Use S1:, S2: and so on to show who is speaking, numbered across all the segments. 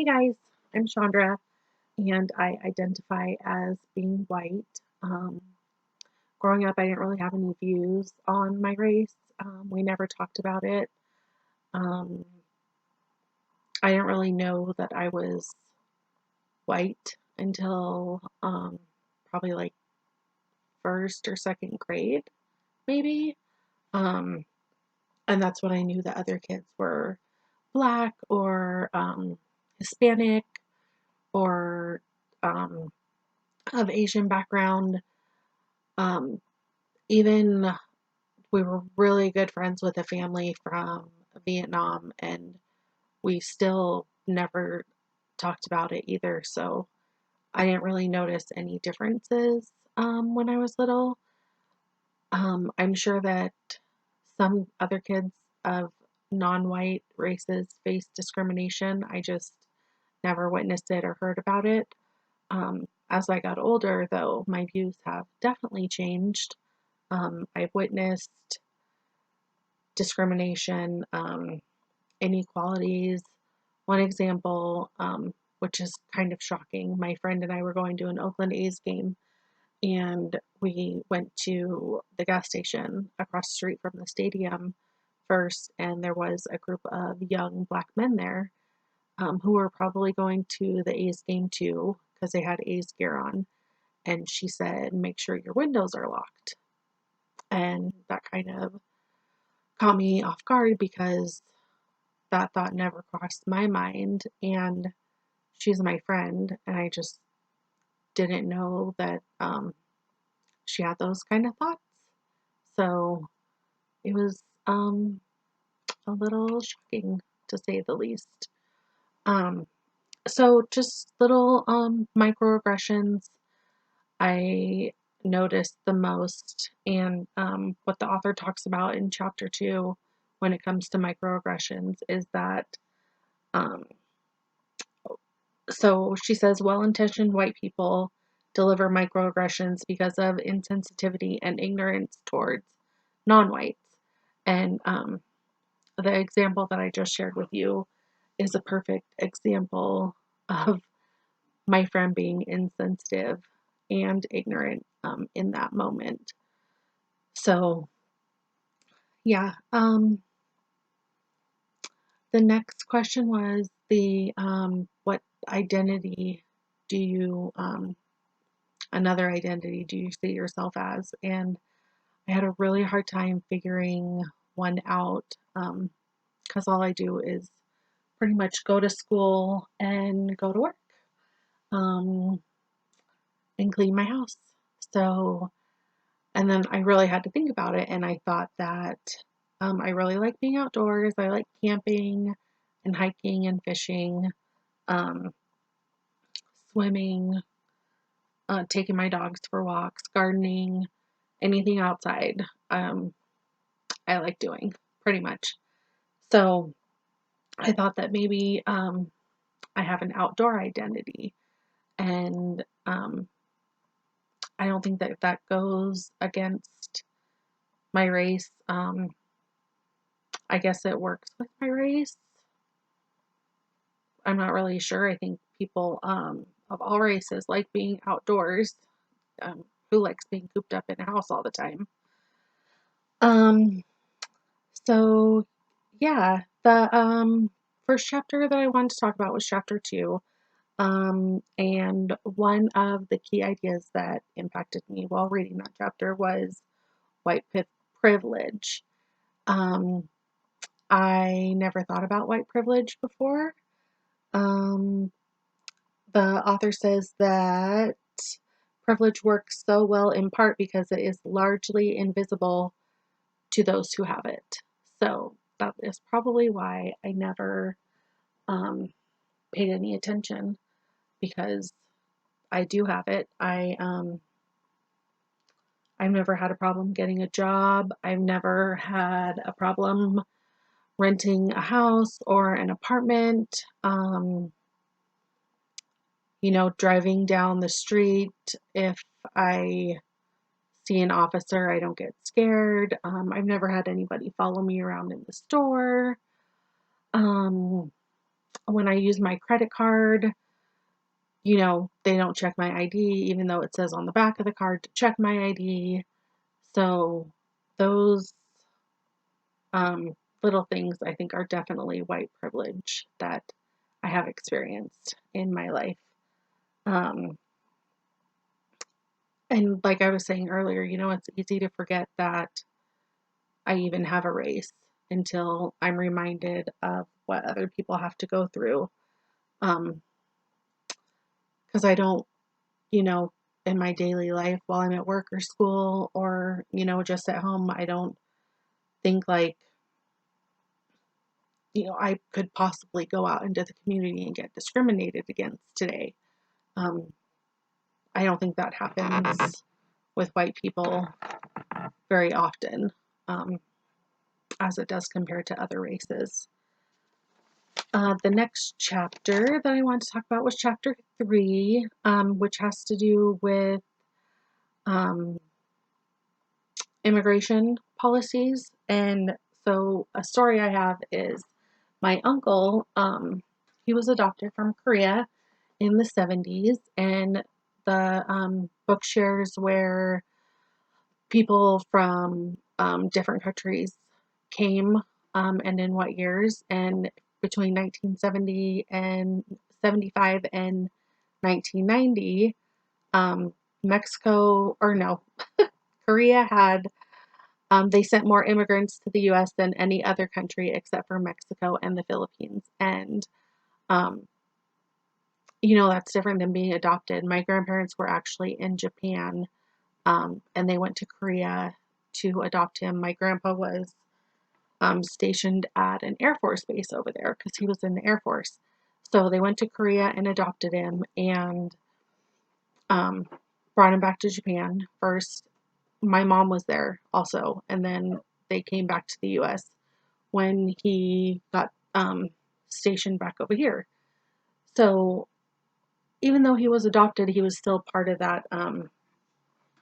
S1: Hey guys, I'm Chandra and I identify as being white. Um, Growing up, I didn't really have any views on my race. We never talked about it. Um, I didn't really know that I was white until probably like first or second grade, maybe. Um, and that's when I knew that other kids were black or Hispanic or um, of Asian background. Um, Even we were really good friends with a family from Vietnam, and we still never talked about it either. So I didn't really notice any differences when I was little. I'm sure that some other kids of non white races face discrimination. I just never witnessed it or heard about it. As I got older, though, my views have definitely changed. I've witnessed discrimination, inequalities. One example, which is kind of shocking, my friend and I were going to an Oakland A's game, and we went to the gas station across the street from the stadium first, and there was a group of young black men there who were probably going to the A's game too because they had A's gear on. And she said, "Make sure your windows are locked." And that kind of caught me off guard because that thought never crossed my mind. And she's my friend, and I just didn't know that she had those kind of thoughts. So it was a little shocking to say the least. Um, so just little microaggressions I noticed the most, and what the author talks about in chapter 2 when it comes to microaggressions is that um, so she says well-intentioned white people deliver microaggressions because of insensitivity and ignorance towards non-whites. And the example that I just shared with you is a perfect example of my friend being insensitive and ignorant in that moment. So, yeah. The next question was the what identity do you another identity do you see yourself as? And I had a really hard time figuring one out because all I do is pretty much go to school and go to work um, and clean my house. So, and then I really had to think about it, and I thought that I really like being outdoors. I like camping and hiking and fishing, um, swimming, taking my dogs for walks, gardening, anything outside. Um, I like doing pretty much. So I thought that maybe I have an outdoor identity, and I don't think that that goes against my race. I guess it works with my race. I'm not really sure. I think people of all races like being outdoors. Who likes being cooped up in a house all the time? Um, so yeah, the first chapter that I wanted to talk about was chapter 2. And one of the key ideas that impacted me while reading that chapter was white privilege. Um, I never thought about white privilege before. Um, the author says that privilege works so well in part because it is largely invisible to those who have it. So that is probably why I never paid any attention because I do have it. I've never had a problem getting a job. I've never had a problem renting a house or an apartment. Driving down the street, if I see an officer, I don't get scared. I've never had anybody follow me around in the store. Um, when I use my credit card, you know, they don't check my ID, even though it says on the back of the card to check my ID. So those little things I think are definitely white privilege that I have experienced in my life. Um, and like I was saying earlier, you know, it's easy to forget that I even have a race until I'm reminded of what other people have to go through. Because I don't, you know, in my daily life while I'm at work or school or, you know, just at home, I don't think like, you know, I could possibly go out into the community and get discriminated against today. Um, I don't think that happens with white people very often, um, as it does compared to other races. The next chapter that I wanted to talk about was chapter 3, which has to do with um, immigration policies. And so, a story I have is my uncle, he was adopted from Korea in the 70s, and the book shares where people from different countries came and in what years. And between 1970 and 75 and 1990, Mexico, or no, Korea had, they sent more immigrants to the US than any other country except for Mexico and the Philippines. And, um, you know, that's different than being adopted. My grandparents were actually in Japan, and they went to Korea to adopt him. My grandpa was stationed at an Air Force base over there because he was in the Air Force. So they went to Korea and adopted him and um, brought him back to Japan first. My mom was there also, and then they came back to the US when he got stationed back over here. So even though he was adopted, he was still part of that,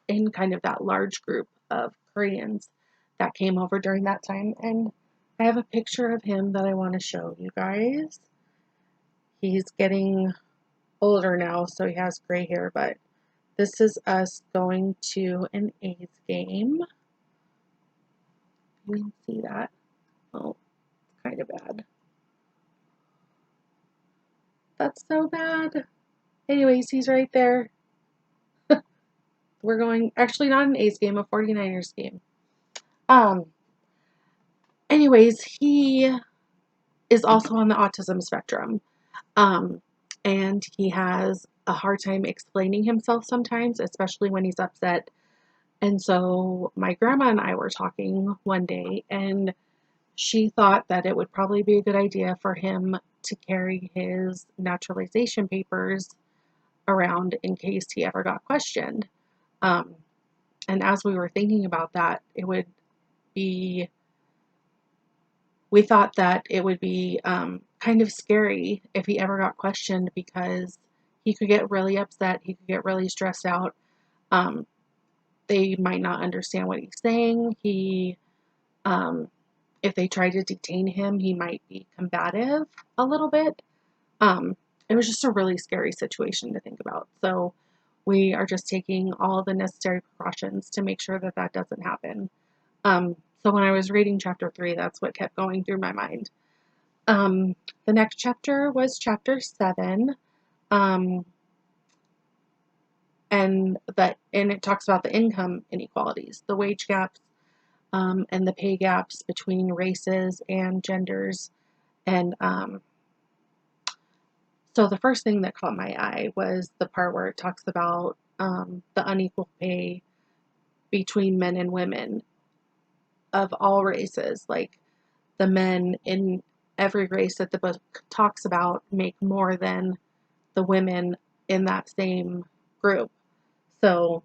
S1: in kind of that large group of Koreans that came over during that time. And I have a picture of him that I want to show you guys. He's getting older now, so he has gray hair, but this is us going to an A's game. You can see that. Oh, it's kind of bad. That's so bad. Anyways, he's right there. We're going, actually not an A's game, a 49ers game. Um, anyways, he is also on the autism spectrum. Um, and he has a hard time explaining himself sometimes, especially when he's upset. And so my grandma and I were talking one day, and she thought that it would probably be a good idea for him to carry his naturalization papers around in case he ever got questioned. Um, and as we were thinking about that, be, we thought that it would be kind of scary if he ever got questioned because he could get really upset, he could get really stressed out. Um, they might not understand what he's saying. Um, if they try to detain him, he might be combative a little bit. Um, it was just a really scary situation to think about. So we are just taking all the necessary precautions to make sure that that doesn't happen. So when I was reading chapter 3, that's what kept going through my mind. The next chapter was chapter 7, um, and it talks about the income inequalities, the wage gaps, and the pay gaps between races and genders. And so the first thing that caught my eye was the part where it talks about the unequal pay between men and women of all races. Like the men in every race that the book talks about make more than the women in that same group. So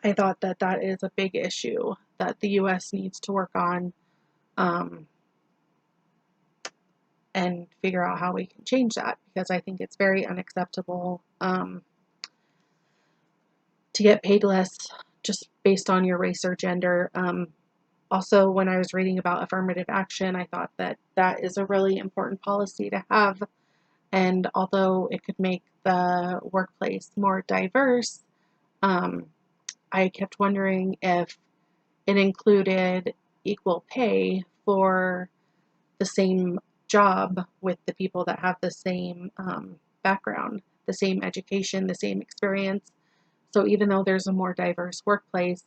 S1: I thought that that is a big issue that the US needs to work on, um, and figure out how we can change that because I think it's very unacceptable to get paid less just based on your race or gender. Also, when I was reading about affirmative action, I thought that that is a really important policy to have. And although it could make the workplace more diverse, um, I kept wondering if it included equal pay for the same job with the people that have the same background, the same education, the same experience. So even though there's a more diverse workplace,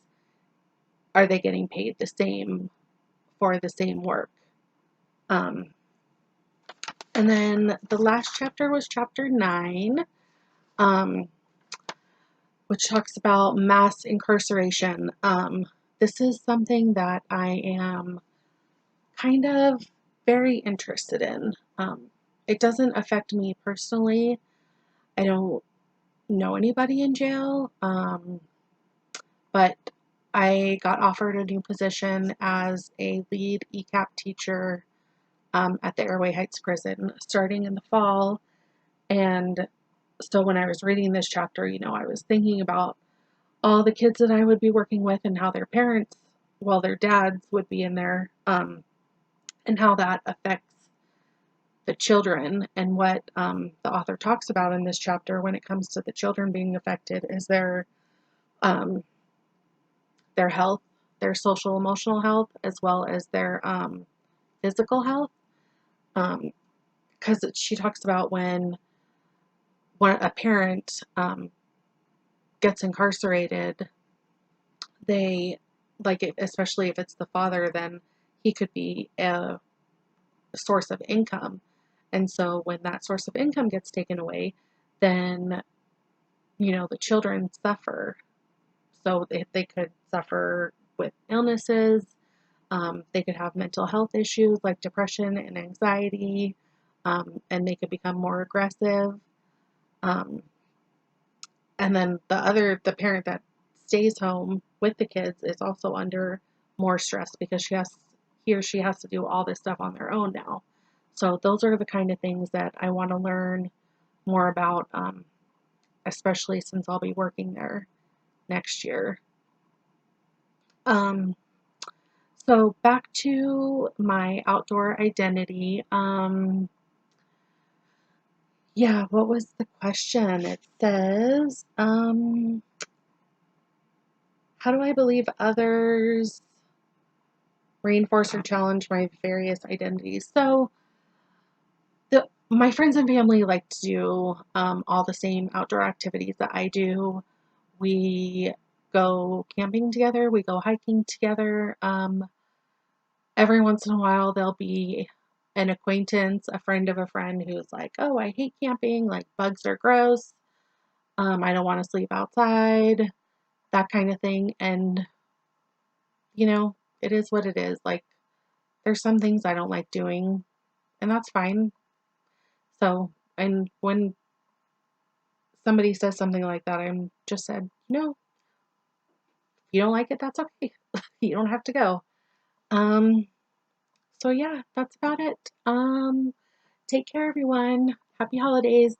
S1: are they getting paid the same for the same work? Um, and then the last chapter was chapter 9, um, which talks about mass incarceration. This is something that I am kind of very interested in. It doesn't affect me personally. I don't know anybody in jail, but I got offered a new position as a lead ECAP teacher at the Airway Heights Prison starting in the fall. And so when I was reading this chapter, I was thinking about all the kids that I would be working with and how their parents, well, their dads would be in there, and how that affects the children. And what the author talks about in this chapter when it comes to the children being affected is um, their health, their social emotional health, as well as their physical health. Because she talks about when a parent gets incarcerated, they, like, especially if it's the father, then he could be a source of income. And so when that source of income gets taken away, then, the children suffer. So they could suffer with illnesses. They could have mental health issues like depression and anxiety, and they could become more aggressive. Um, and then the parent that stays home with the kids is also under more stress because he or she has to do all this stuff on their own now. So those are the kind of things that I want to learn more about, especially since I'll be working there next year. Um, so back to my outdoor identity. Yeah, what was the question? It says, how do I believe others reinforce or challenge my various identities? So my friends and family like to do all the same outdoor activities that I do. We go camping together, we go hiking together. Every once in a while, there'll be an acquaintance, a friend of a friend who's like, oh, I hate camping, like bugs are gross. I don't want to sleep outside, that kind of thing. And, it is what it is. Like, there's some things I don't like doing, and that's fine. So, and when somebody says something like that, I'm just said, if you don't like it, that's okay. You don't have to go. Um, so yeah, that's about it. Take care, everyone. Happy holidays.